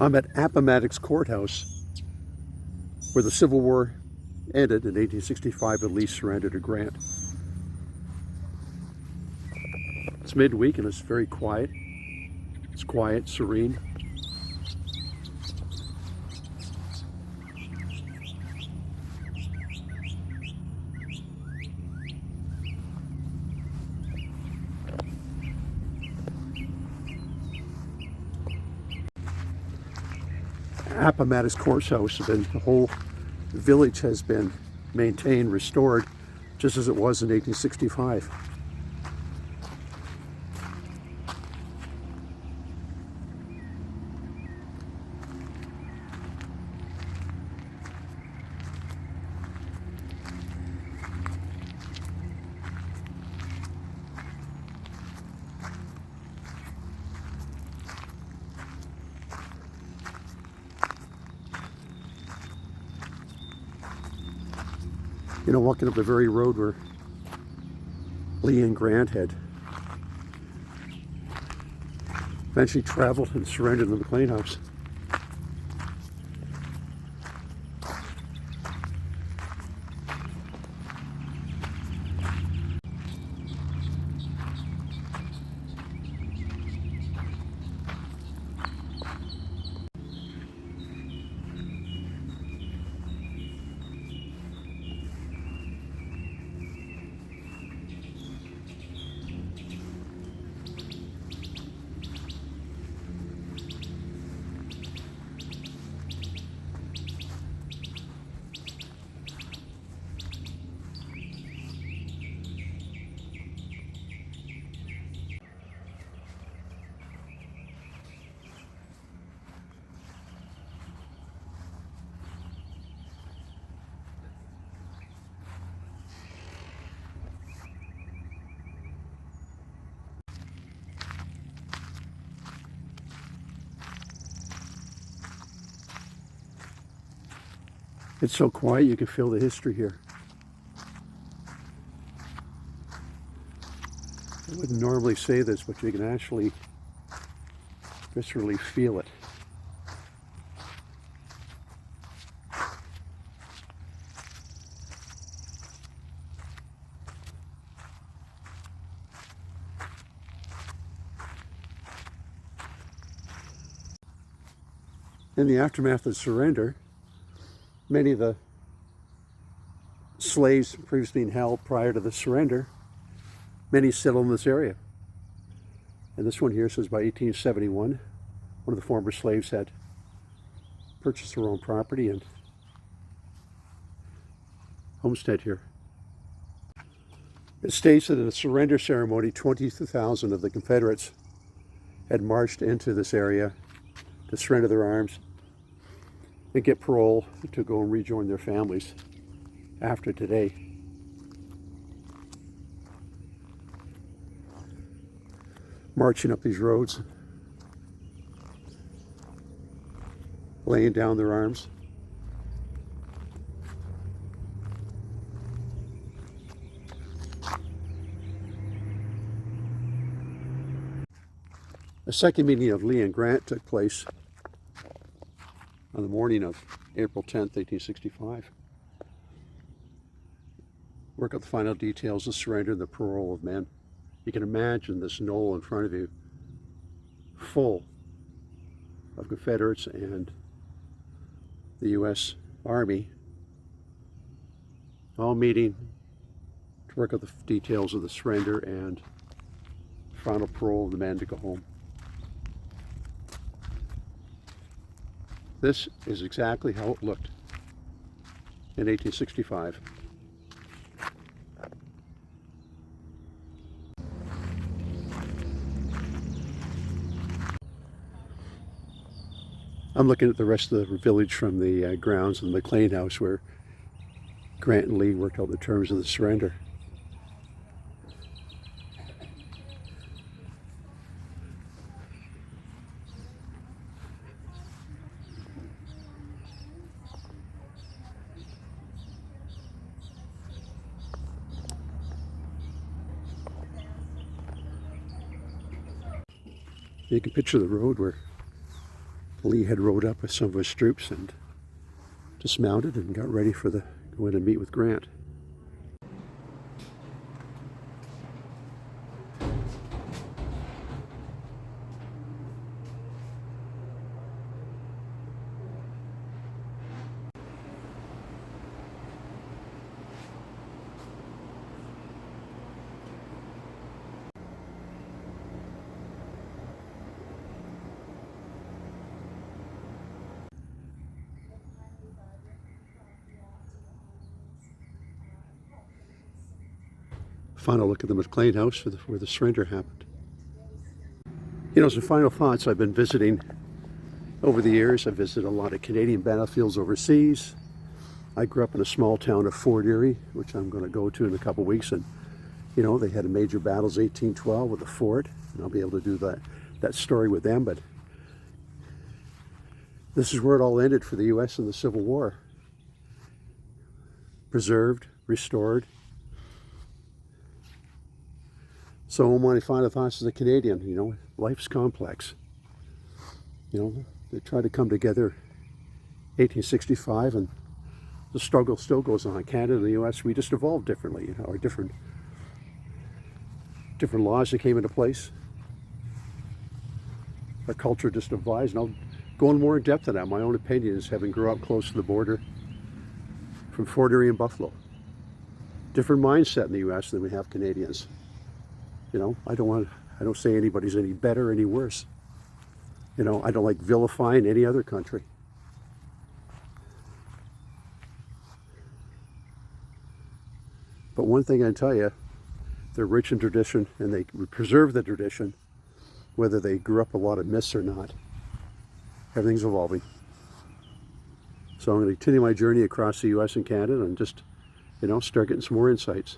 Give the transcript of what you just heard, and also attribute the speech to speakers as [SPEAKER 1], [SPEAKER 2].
[SPEAKER 1] I'm at Appomattox Courthouse, where the Civil War ended in 1865 and Lee surrendered to Grant. It's midweek and it's very quiet. It's quiet, serene. Appomattox Courthouse, the whole village has been maintained, restored, just as it was in 1865. You know, walking up the very road where Lee and Grant had eventually traveled and surrendered in the McLean House. It's so quiet you can feel the history here. I wouldn't normally say this, but you can actually viscerally feel it. In the aftermath of surrender, many of the slaves previously being held prior to the surrender, many settled in this area. And this one here says by 1871, one of the former slaves had purchased their own property and homestead here. It states that in a surrender ceremony, 20,000 of the Confederates had marched into this area to surrender their arms and get parole to go and rejoin their families after today. Marching up these roads, laying down their arms. A second meeting of Lee and Grant took place on the morning of April 10th, 1865. Work out the final details of surrender and the parole of men. You can imagine this knoll in front of you full of Confederates and the U.S. Army all meeting to work out the details of the surrender and final parole of the men to go home. This is exactly how it looked in 1865. I'm looking at the rest of the village from the grounds of the McLean House where Grant and Lee worked out the terms of the surrender. You can picture the road where Lee had rode up with some of his troops and dismounted and got ready for the go in and meet with Grant. Final look at the McLean house where the surrender happened. You know, some final thoughts. I've been visiting over the years. I've visited a lot of Canadian battlefields overseas. I grew up in a small town of Fort Erie, which I'm going to go to in a couple weeks. And, you know, they had a major battles 1812 with the fort. And I'll be able to do that story with them. But this is where it all ended for the U.S. in the Civil War. Preserved, restored. So my final thoughts as a Canadian, you know, life's complex. You know, they tried to come together 1865 and the struggle still goes on. Canada and the U.S., we just evolved differently. You know, our different laws that came into place. Our culture just evolves. And I'll go in more in depth on that. My own opinion is having grew up close to the border from Fort Erie and Buffalo. Different mindset in the U.S. than we have Canadians. You know, I don't say anybody's any better, any worse. You know, I don't like vilifying any other country. But one thing I can tell you, they're rich in tradition and they preserve the tradition, whether they grew up a lot of myths or not. Everything's evolving. So I'm going to continue my journey across the U.S. and Canada and just, you know, start getting some more insights.